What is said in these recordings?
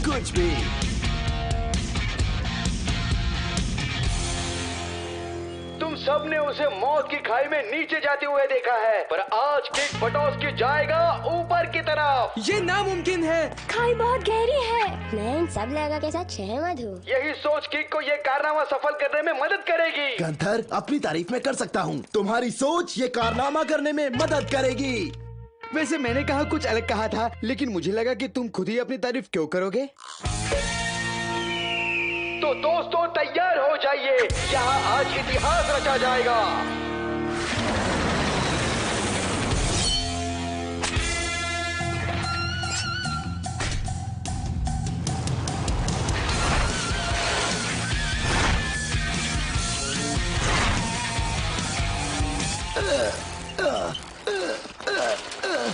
कुछ भी। तुम सबने उसे मौत की खाई में नीचे जाते हुए देखा है, पर आज किक बटोस के जाएगा ऊपर की तरफ। ये नामुमकिन है। खाई बहुत गहरी है। मैं इन सब लोगों के साथ सहमत हूँ। यही सोच किक को ये कारनामा सफल करने में मदद करेगी। गंथर, अपनी तारीफ में कर सकता हूँ। तुम्हारी सोच ये कारनामा करने में मदद करेगी। वैसे मैंने कहा कुछ अलग कहा था, लेकिन मुझे लगा कि तुम खुद ही अपनी तारीफ क्यों करोगे। तो दोस्तों तैयार हो जाइए, यहाँ आज इतिहास रचा जाएगा।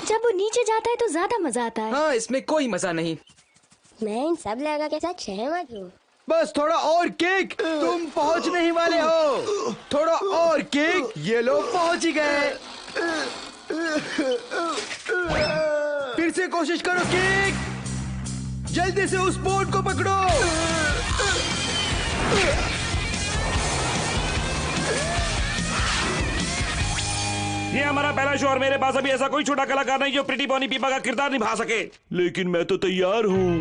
जब वो नीचे जाता है तो ज्यादा मजा आता है। हाँ, इसमें कोई मजा नहीं। मैं इन सब लोगों के साथ सहमत हूँ। बस थोड़ा और किक, तुम पहुंचने ही वाले हो। थोड़ा और किक, ये लोग पहुंच ही गए। फिर से कोशिश करो किक, जल्दी से उस बोर्ड को पकड़ो। ये हमारा पहला शो और मेरे पास अभी ऐसा कोई छोटा कलाकार नहीं जो प्रीटी पोनी पीपा का किरदार निभा सके। लेकिन मैं तो तैयार हूँ।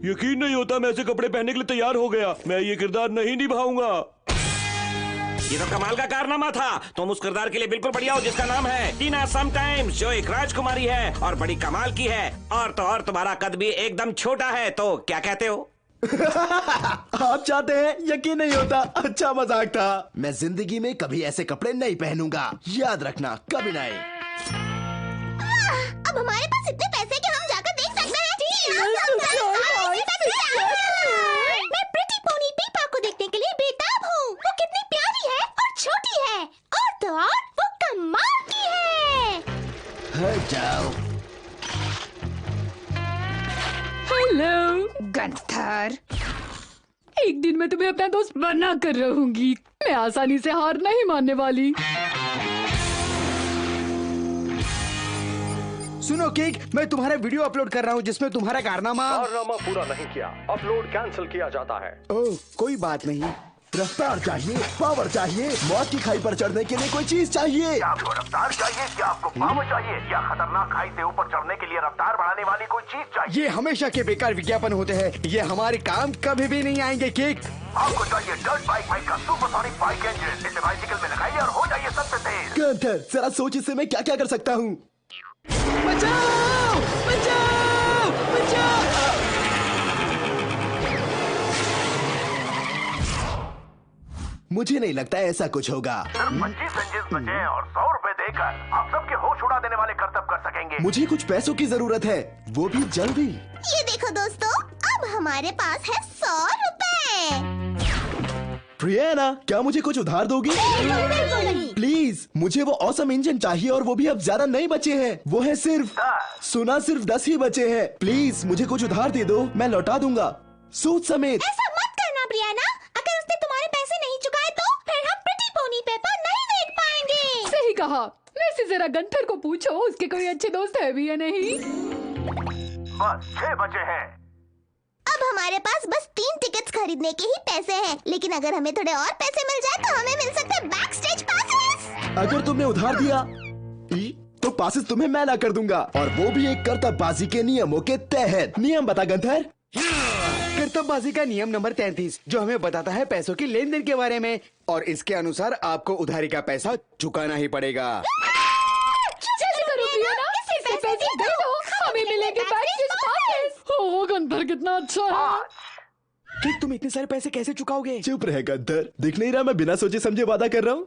यकीन नहीं होता मैं ऐसे कपड़े पहनने के लिए तैयार हो गया। मैं ये किरदार नहीं निभाऊंगा। ये तो कमाल का कारनामा था। तुम उस किरदार के लिए बिल्कुल बढ़िया हो जिसका नाम है टीना समटाइम्स, जो एक राजकुमारी है और बड़ी कमाल की है। और तो और तुम्हारा कद भी एकदम छोटा है, तो क्या कहते हो? आप चाहते हैं? यकीन नहीं होता। अच्छा मजाक था। मैं जिंदगी में कभी ऐसे कपड़े नहीं पहनूंगा, याद रखना, कभी नहीं। अब हमारे पास इतने पैसे कि हम जाकर देख सकते हैं। मैं प्रीटी पोनी पीपा को देखने के लिए बेताब हूँ। वो कितनी प्यारी है और छोटी है, और तो और वो कमाल की है। हट जाओ। हेलो गंथर, एक दिन मैं तुम्हें अपना दोस्त बना कर रहूंगी। मैं आसानी से हार नहीं मानने वाली। सुनो किक, मैं तुम्हारा वीडियो अपलोड कर रहा हूँ जिसमें तुम्हारा कारनामा पूरा नहीं किया, अपलोड कैंसिल किया जाता है। ओह, कोई बात नहीं। रफ्तार चाहिए, पावर चाहिए, मौत की खाई पर चढ़ने के लिए कोई चीज चाहिए। क्या आपको रफ्तार चाहिए? क्या आपको पावर चाहिए? या खतरनाक खाई से ऊपर चढ़ने के लिए रफ्तार बढ़ाने वाली कोई चीज चाहिए? ये हमेशा के बेकार विज्ञापन होते हैं। ये हमारे काम कभी भी नहीं आएंगे किक। आपको चाहिए डर्ट बाइक का सुपरसोनिक बाइक इंजन। इसे बाइसिकल में लगाइए और हो जाइए सबसे तेज। गंथर, जरा सोच इससे मैं क्या क्या कर सकता हूँ। बचाओ! बचाओ! बचाओ! मुझे नहीं लगता ऐसा कुछ होगा। सिर्फ 25 इंजन बचे और 100 रुपए देकर आप सबके होश उड़ा देने वाले करतब कर सकेंगे। मुझे कुछ पैसों की जरूरत है, वो भी जल्दी। ये देखो दोस्तों, अब हमारे पास है 100 रुपए। प्रियाना, क्या मुझे कुछ उधार दोगी? प्लीज, मुझे वो ऑसम इंजन चाहिए और वो भी अब ज्यादा नहीं बचे हैं। वो है सिर्फ 10 ही बचे हैं। प्लीज मुझे कुछ उधार दे दो, मैं लौटा दूंगा, सूद समेत। ऐसा मत करना प्रियाना, अगर उसने तुम्हारे पैसे नहीं चुकाए तो फिर हम प्रीटी पोनी पेपा नहीं देख पाएंगे। सही कहा। वैसे जरा गंथर को पूछो उसके कोई अच्छे दोस्त है भी या नहीं। बस 6 बचे हैं। अब हमारे पास बस 3 टिकट्स खरीदने के ही पैसे हैं, लेकिन अगर हमें थोड़े और पैसे मिल जाए तो हमें मिल सकते हैं बैक स्टेज पासेस। अगर तुमने उधार दिया तो पासेस तुम्हें मैं ना कर दूंगा, और वो भी एक कर्तव्यबाजी के नियमों के तहत। नियम बता गंथर। कर्तव्यबाजी का नियम नंबर 33, जो हमें बताता है पैसों की लेन देन के बारे में, और इसके अनुसार आपको उधारी का पैसा चुकाना ही पड़ेगा। जल्दी करो प्रियाना, इसे पैसे दे दो, हमें मिलेंगे बैक स्टेज पासेस। ओ गंथर कितना अच्छा है। कि तुम इतने सारे पैसे कैसे चुकाओगे? चुप रहे गंथर, दिख नहीं रहा मैं बिना सोचे समझे वादा कर रहा हूँ।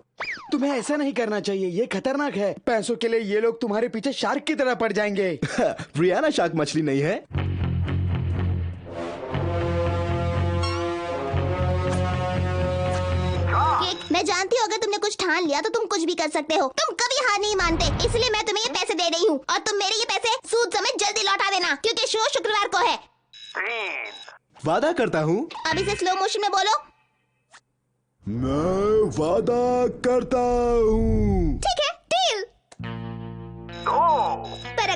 तुम्हें ऐसा नहीं करना चाहिए, ये खतरनाक है। पैसों के लिए ये लोग तुम्हारे पीछे शार्क की तरह पड़ जाएंगे। प्रियाना शार्क मछली नहीं है। मैं जानती हूँ अगर तुमने कुछ ठान लिया तो तुम कुछ भी कर सकते हो। तुम कभी हार नहीं मानते, इसलिए मैं तुम्हें ये पैसे दे रही हूँ, और तुम मेरे ये पैसे सूद समेत जल्दी लौटा देना, क्योंकि शो शुक्रवार को है। 3 वादा करता हूँ। अब इसे स्लो मोशन में बोलो। मैं वादा करता हूँ। ठीक है, डील। 2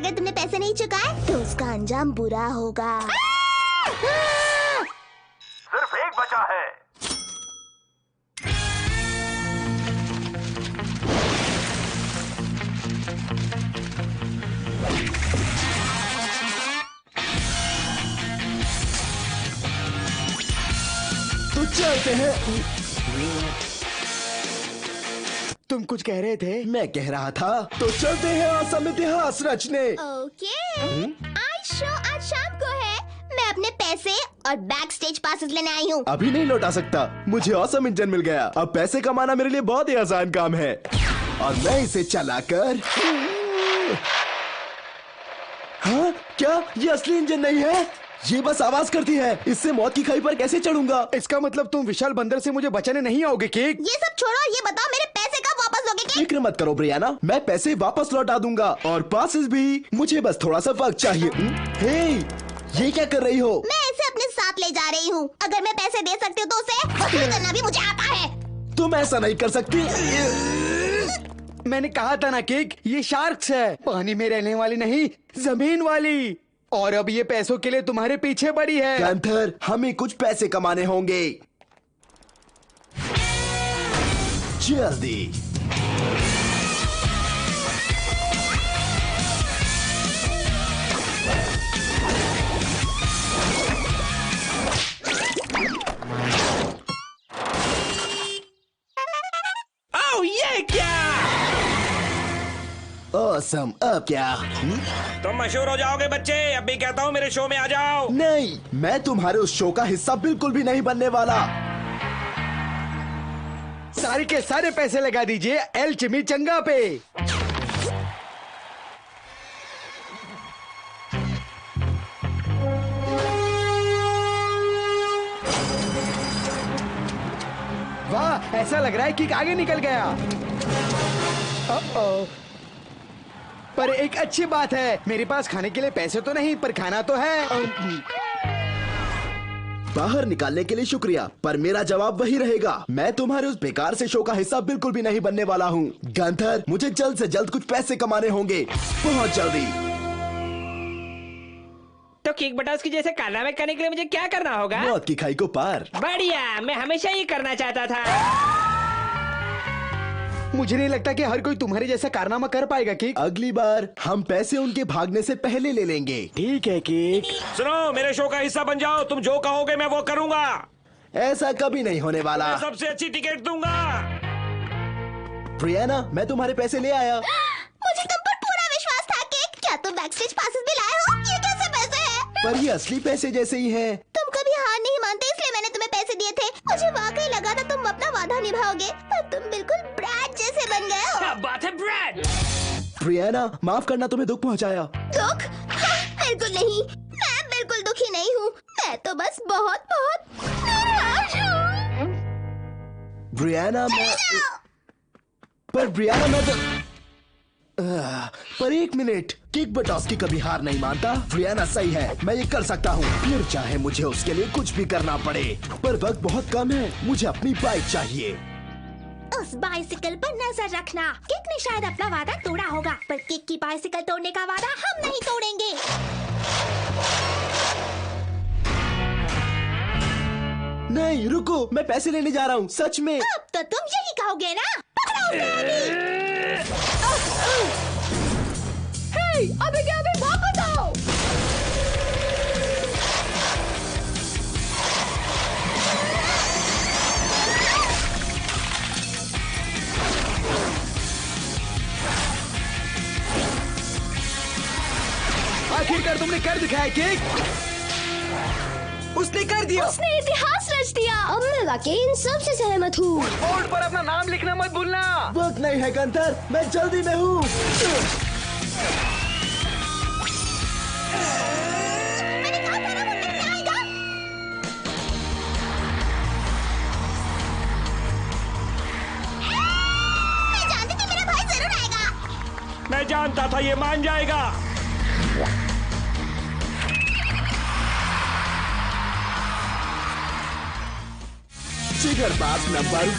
अगर तुमने पैसे नहीं चुकाए तो उसका अंजाम बुरा होगा। सिर्फ एक बचा है। तो चलते हैं। तुम कुछ कह रहे थे? मैं कह रहा था तो चलते हैं असम इतिहास रचने। ओके। आज शो आज शाम को है। मैं अपने पैसे और बैक स्टेज पासेस लेने आई हूँ। अभी नहीं लौटा सकता, मुझे ऑसम इंजन मिल गया। अब पैसे कमाना मेरे लिए बहुत ही आसान काम है और मैं इसे चलाकर। हाँ क्या ये असली इंजन नहीं है? ये बस आवाज करती है। इससे मौत की खाई पर कैसे चढ़ूंगा? इसका मतलब तुम विशाल बंदर से मुझे बचाने नहीं आओगे केक? ये सब छोड़ो और ये बताओ मेरे पैसे कब वापस दोगे? फिक्र मत करो ब्रियाना, मैं पैसे वापस लौटा दूंगा और पासेस भी। मुझे बस थोड़ा सा वक्त चाहिए। हे, ये क्या कर रही हो? मैं इसे अपने साथ ले जा रही हूँ। अगर मैं पैसे दे सकती हूँ तो उसे वसूल करना भी मुझे आता है। तुम ऐसा नहीं कर सकती। मैंने कहा था ना केक, ये शार्क्स है, पानी में रहने वाली नहीं, जमीन वाली। और अब ये पैसों के लिए तुम्हारे पीछे पड़ी है। गंथर, हमें कुछ पैसे कमाने होंगे जल्दी। आओ, ये क्या? ऑसम, अब क्या? तुम मशहूर हो जाओगे बच्चे। अब भी कहता हूँ मेरे शो में आ जाओ। नहीं, मैं तुम्हारे उस शो का हिस्सा बिल्कुल भी नहीं बनने वाला। सारे के सारे पैसे लगा दीजिए एल चिमी चंगा पे। वाह, ऐसा लग रहा है कि आगे निकल गया। ओ, पर एक अच्छी बात है, मेरे पास खाने के लिए पैसे तो नहीं, पर खाना तो है। बाहर निकालने के लिए शुक्रिया, पर मेरा जवाब वही रहेगा। मैं तुम्हारे उस बेकार से शो का हिस्सा बिल्कुल भी नहीं बनने वाला हूँ। गंथर, मुझे जल्द से जल्द कुछ पैसे कमाने होंगे, बहुत जल्दी। तो किक बटॉस की जैसे कारनामे करने के लिए मुझे क्या करना होगा? मौत की खाई को पार। बढ़िया, मैं हमेशा ये करना चाहता था। मुझे नहीं लगता कि हर कोई तुम्हारे जैसा कारनामा कर पाएगा केक। अगली बार हम पैसे उनके भागने से पहले ले लेंगे। ठीक है केक। सुनो, मेरे शो का हिस्सा बन जाओ। तुम जो कहोगे मैं वो करूंगा। ऐसा कभी नहीं होने वाला। मैं सबसे अच्छी टिकट दूंगा। ब्रियाना, मैं तुम्हारे पैसे ले आया। मुझे तुम पर पूरा विश्वास था केक। क्या तुम बैक स्टेज पासेस भी लाए हो? ये कैसे पैसे हैं? पर ये असली पैसे जैसे ही हैं। तुम कभी हार नहीं मानते, इसलिए मैंने तुम्हें पैसे दिए थे। मुझे वाकई लगा था तुम अपना वादा निभाओगे, पर तुम बिल्कुल ब्रैड जैसे बन गए हो। क्या बात है ब्रैड? ब्रियाना, माफ करना, तुम्हें दुख पहुंचाया। दुख? हाँ, बिल्कुल नहीं। मैं बिल्कुल दुखी नहीं हूँ। मैं तो बस बहुत बहुत निराश हूँ। ब्रियाना, मैं पर ब्रियाना, मैं तो पर एक मिनट, किक बटॉस्की कभी हार नहीं मानता। ब्रियाना सही है, मैं ये कर सकता हूँ, फिर चाहे मुझे उसके लिए कुछ भी करना पड़े। पर वक्त बहुत कम है, मुझे अपनी बाइक चाहिए। उस बाइसिकल पर नजर रखना। किक ने शायद अपना वादा तोड़ा होगा, पर किक की बाइसिकल तोड़ने का वादा हम नहीं तोड़ेंगे। नहीं रुको, मैं पैसे लेने जा रहा हूँ, सच में। अब तो तुम यही कहोगे ना? पकड़ो उसे अभी। अबे क्या, अबे वापस आओ। आखिरकार तुमने कर दिखाया केक। उसने कर दिया। उसने इतिहास रच दिया। अब मैं वाकई इन सब से सहमत हूँ। बोर्ड पर अपना नाम लिखना मत भूलना। वक्त नहीं है गंथर, मैं जल्दी में हूँ। मैंने कहा था ना वो नहीं आएगा। मैं जानती थी मेरा भाई जरूर आएगा। मैं जानता था ये मान जाएगा। जिगर बात नंबर 1।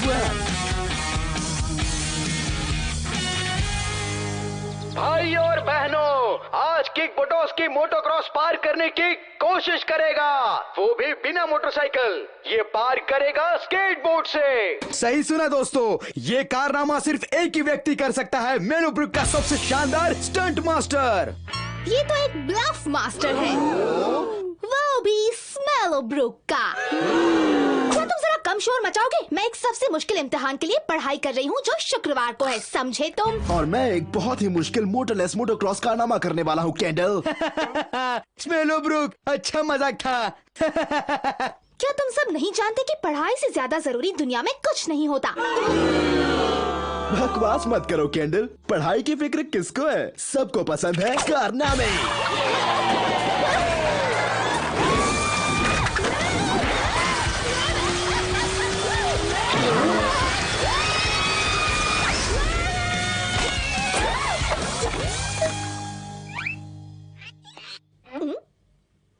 भाई और बहनों, आज किक बोटोस की मोटोक्रॉस पार करने की कोशिश करेगा, वो भी बिना मोटरसाइकिल। ये पार करेगा स्केटबोर्ड से। सही सुना दोस्तों, ये कारनामा सिर्फ एक ही व्यक्ति कर सकता है, मेलो ब्रुक का सबसे शानदार स्टंट मास्टर। ये तो एक ब्लफ मास्टर है, वो भी स्मेलो ब्रुक का। क्या तुम जरा कम शोर मचाओगे? मैं एक सबसे मुश्किल इम्तिहान के लिए पढ़ाई कर रही हूँ जो शुक्रवार को है, समझे तुम? और मैं एक बहुत ही मुश्किल मोटरलेस मोटोक्रॉस कारनामा करने वाला हूँ कैंडल। स्मेलो ब्रुक, अच्छा मजाक था। क्या तुम सब नहीं जानते कि पढ़ाई से ज्यादा जरूरी दुनिया में कुछ नहीं होता? बकवास मत करो कैंडल, पढ़ाई की फिक्र किसको है? सबको पसंद है कारनामे।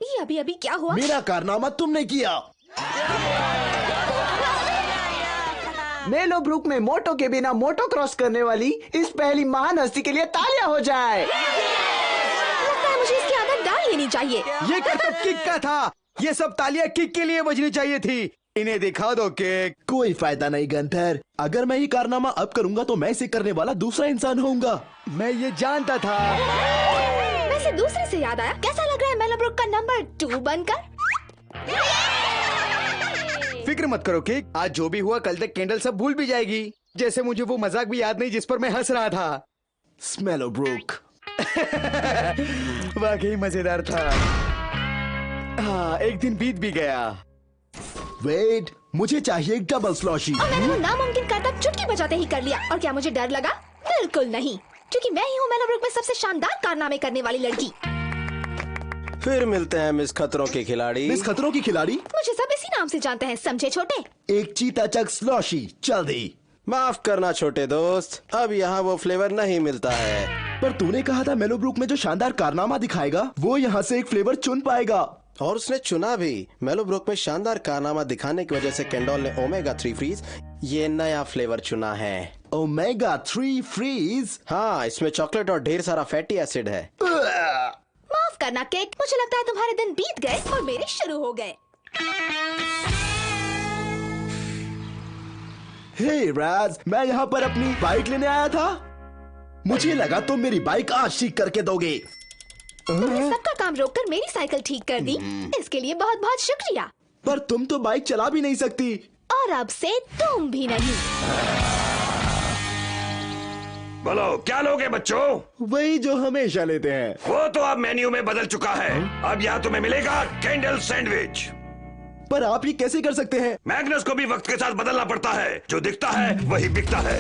ये अभी अभी क्या हुआ? मेरा कारनामा तुमने किया। मेलो ब्रुक में मोटो के बिना मोटो क्रॉस करने वाली इस पहली महान हस्ती के लिए तालियां हो जाए। लगता है मुझे इसकी आदत डाल लेनी चाहिए। ये करतब किक का था, ये सब तालियां किक के लिए बजनी चाहिए थी। इन्हें दिखा दो किक। कोई फायदा नहीं गंथर, अगर मैं ये कारनामा अब करूंगा तो मैं इसे करने वाला दूसरा इंसान होऊंगा। मैं ये जानता था। वैसे दूसरे से याद आया, कैसा लग रहा है मेलो ब्रुक का नंबर 2 बनकर? फिक्र मत करो किक, आज जो भी हुआ कल तक कैंडल सब भूल भी जाएगी। जैसे मुझे वो मजाक भी याद नहीं जिस पर मैं हंस रहा था। स्मेलो ब्रुक। वाकई मजेदार था। हाँ, एक दिन बीत भी गया। वेट, मुझे चाहिए एक डबल स्लॉशी। और मैंने वो नामुमकिन करतब चुटकी बजाते ही कर लिया। और क्या मुझे डर लगा? बिल्कुल नहीं, क्योंकि मैं ही हूँ मेलो ब्रुक में सबसे शानदार कारनामे करने वाली लड़की। फिर मिलते हैं मिस खतरों के खिलाड़ी। मिस खतरों की खिलाड़ी? मुझे सब इसी नाम से जानते हैं, समझे छोटे? एक चीता चक स्लॉशी, जल्दी। माफ करना छोटे दोस्त, अब यहाँ वो फ्लेवर नहीं मिलता है। पर तूने कहा था मेलो ब्रुक में जो शानदार कारनामा दिखाएगा वो यहाँ से एक फ्लेवर चुन पाएगा। और उसने चुना भी। मेलो ब्रुक में शानदार कारनामा दिखाने की वजह से कैंडल ने ओमेगा 3 फ्रीज ये नया फ्लेवर चुना है। ओमेगा 3 फ्रीज? हाँ, इसमें चॉकलेट और ढेर सारा फैटी एसिड है। माफ करना केक, मुझे लगता है तुम्हारे दिन बीत गए और मेरे शुरू हो गए। हे राज, मैं यहाँ पर अपनी बाइक लेने आया था। मुझे लगा तुम मेरी बाइक आज ठीक करके दोगे। तुमने सबका काम रोककर मेरी साइकिल ठीक कर दी, इसके लिए बहुत बहुत शुक्रिया। पर तुम तो बाइक चला भी नहीं सकती। और अब से तुम भी नहीं। बोलो क्या लोगे बच्चों? वही जो हमेशा लेते हैं। वो तो अब मेन्यू में बदल चुका है। अब यहाँ तुम्हें मिलेगा कैंडल सैंडविच। पर आप ये कैसे कर सकते हैं? मैग्नस को भी वक्त के साथ बदलना पड़ता है, जो दिखता है वही बिकता है।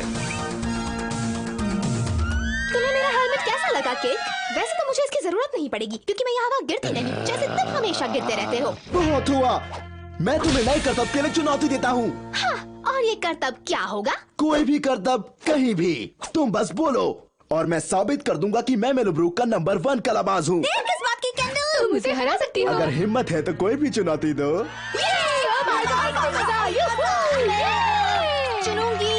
तुम्हें मेरा हेलमेट कैसा लगा केक? वैसे तो मुझे इसकी जरूरत नहीं पड़ेगी क्योंकि मैं यहाँ वहाँ गिरती नहीं, जैसे तुम हमेशा गिरते रहते हो। बहुत हुआ, मैं तुम्हें नए करतब के लिए चुनौती देता हूँ। हाँ, और ये करतब क्या होगा? कोई भी करतब, कहीं भी, तुम बस बोलो और मैं साबित कर दूंगा कि मैं मेलो ब्रुक का नंबर 1 कलाबाज हूँ। किस बात की कैंडल? तुम मुझे हरा सकती हो। अगर हिम्मत है तो कोई भी चुनौती दो। चुनूंगी।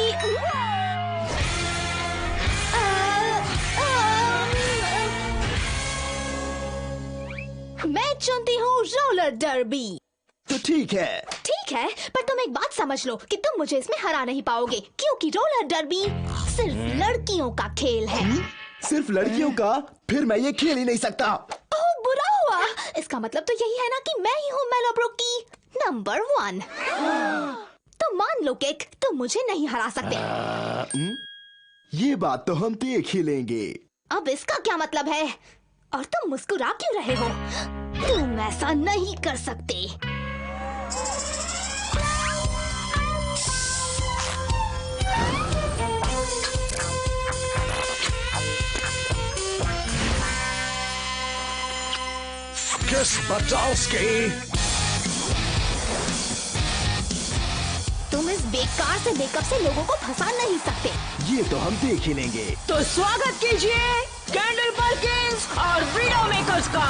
मैं चुनती हूँ रोलर डर्बी। तो ठीक है। ठीक है, पर तुम एक बात समझ लो कि तुम मुझे इसमें हरा नहीं पाओगे क्योंकि रोलर डर्बी सिर्फ लड़कियों का खेल है। सिर्फ लड़कियों का? फिर मैं ये खेल ही नहीं सकता। ओह, बुरा हुआ। इसका मतलब तो यही है ना कि मैं ही हूँ मेलो ब्रुक की नंबर 1। तो मान लो केक, तुम मुझे नहीं हरा सकते। ये बात तो हम देख ही लेंगे। अब इसका क्या मतलब है? और तुम मुस्कुरा क्यों रहे हो? तुम ऐसा नहीं कर सकते। किस बचाओस्की? तुम इस बेकार से मेकअप से लोगों को फंसा नहीं सकते। ये तो हम देख ही लेंगे। तो स्वागत कीजिए कैंडल पर्किंस और वीडियो मेकर्स का।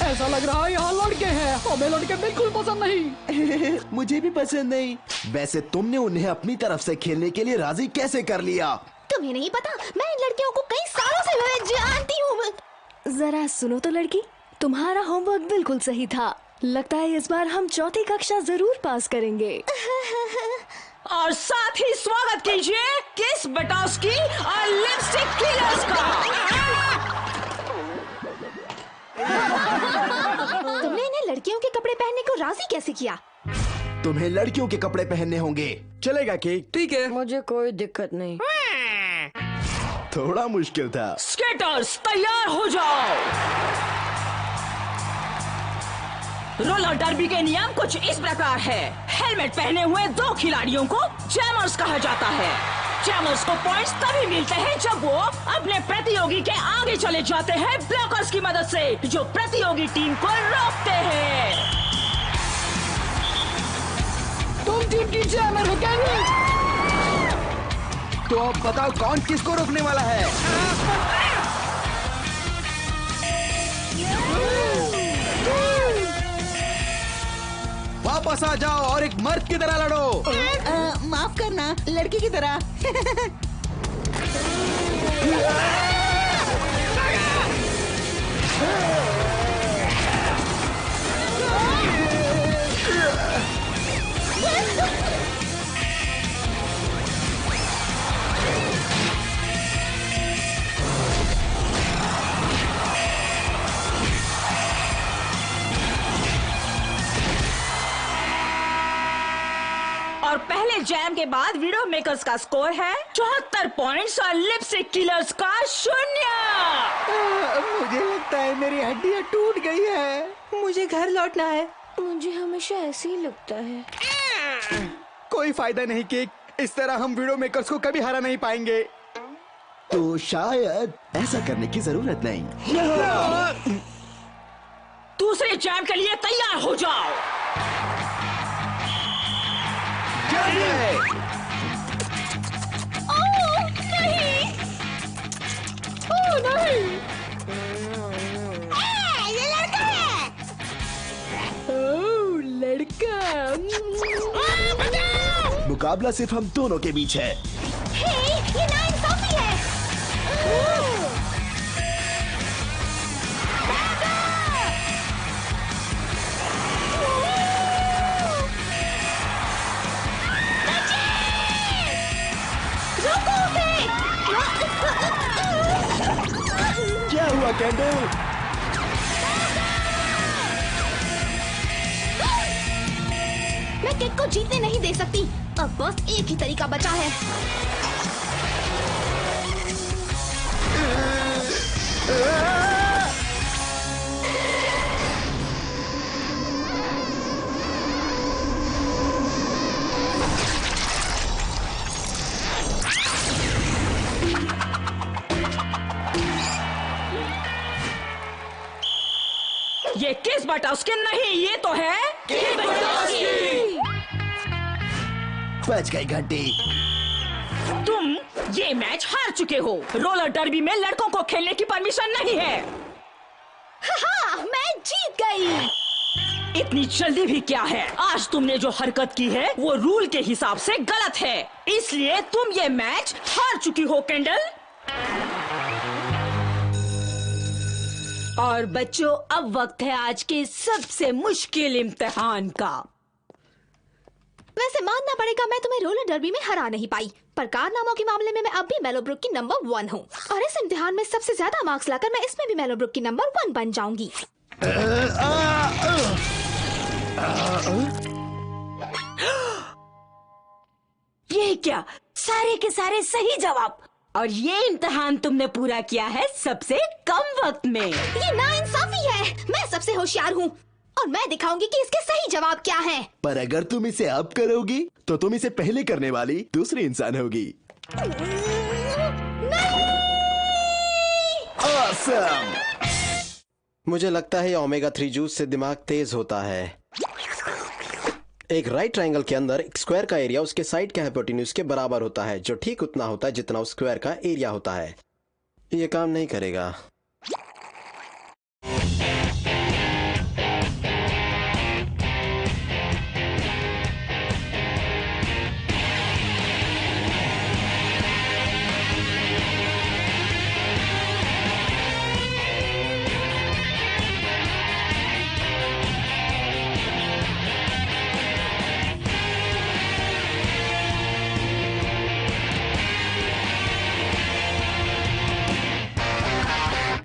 ऐसा लग रहा है यहाँ लड़के हैं। हमें लड़के बिल्कुल पसंद नहीं। मुझे भी पसंद नहीं। वैसे तुमने उन्हें अपनी तरफ से खेलने के लिए राजी कैसे कर लिया? तुम्हें नहीं पता, मैं इन लड़कियों को कई सालों से जानती हूँ। जरा सुनो तो लड़की, तुम्हारा होमवर्क बिल्कुल सही था। लगता है इस बार हम चौथी कक्षा जरूर पास करेंगे। और साथ ही स्वागत कीजिए किस बटास्की और लिपस्टिक किलर्स का। तुमने इन्हें लड़कियों के कपड़े पहनने को राजी कैसे किया? तुम्हें लड़कियों के कपड़े पहनने होंगे। चलेगा केक? ठीक है। मुझे कोई दिक्कत नहीं। थोड़ा मुश्किल था। स्केटर्स तैयार हो जाओ। रोलर डर्बी के नियम कुछ इस प्रकार है। हेलमेट पहने हुए 2 खिलाड़ियों को जैमर्स कहा जाता है। जैमर्स को पॉइंट्स तभी मिलते हैं जब वो अपने प्रतियोगी के आगे चले जाते हैं ब्लॉकर्स की मदद से, जो प्रतियोगी टीम को रोकते हैं। तुम टीम की जैमर हो क्या? तो अब बताओ कौन किसको रोकने वाला है? वापस आ जाओ और एक मर्द की तरह लड़ो। माफ करना, लड़की की तरह। और पहले जैम के बाद वीडियो मेकर्स का स्कोर है 74 पॉइंट्स और लिपस्टिक किलर्स का 0। मुझे लगता है मेरी हड्डियाँ टूट गई है। मुझे घर लौटना है। मुझे हमेशा ऐसे ही लगता है। कोई फायदा नहीं केक, इस तरह हम वीडियो मेकर्स को कभी हरा नहीं पाएंगे। तो शायद ऐसा करने की जरूरत नहीं। दूसरे जैम के लिए तैयार हो जाओ। ओह नहीं! ओह नहीं! ये लड़का है! ओह लड़का! मुकाबला सिर्फ हम दोनों के बीच है। हे, ये नाइंसाफी है! क्या हुआ कैंडल? मैं केक को जीतने नहीं दे सकती। अब बस एक ही तरीका बचा है। ये किस बटास्की नहीं, ये तो है किस बटास्की। बच गई घंटी। तुम ये मैच हार चुके हो। रोलर डर्बी में लड़कों को खेलने की परमिशन नहीं है। हाँ, मैं जीत गई। इतनी जल्दी भी क्या है? आज तुमने जो हरकत की है वो रूल के हिसाब से गलत है, इसलिए तुम ये मैच हार चुकी हो कैंडल। और बच्चों, अब वक्त है आज के सबसे मुश्किल इम्तिहान का। वैसे मानना पड़ेगा मैं तुम्हें रोलर डर्बी में हरा नहीं पाई, पर कारनामों के मामले में मैं अब भी मेलोब्रुक की नंबर 1 हूँ। और इस इम्तिहान में सबसे ज्यादा मार्क्स लाकर मैं इसमें भी मेलोब्रुक की नंबर 1 बन जाऊंगी। ये क्या, सारे के सारे सही जवाब। और ये इम्तिहान तुमने पूरा किया है सबसे कम वक्त में। ये नाइंसाफी है। मैं सबसे होशियार हूँ और मैं दिखाऊंगी कि इसके सही जवाब क्या हैं। पर अगर तुम इसे अब करोगी तो तुम इसे पहले करने वाली दूसरी इंसान होगी। Awesome! मुझे लगता है ओमेगा 3 जूस से दिमाग तेज होता है। एक राइट ट्रायंगल के अंदर एक स्क्वायर का एरिया उसके साइड के हाइपोटेन्यूज के बराबर होता है, जो ठीक उतना होता है जितना उस स्क्वायर का एरिया होता है। ये काम नहीं करेगा।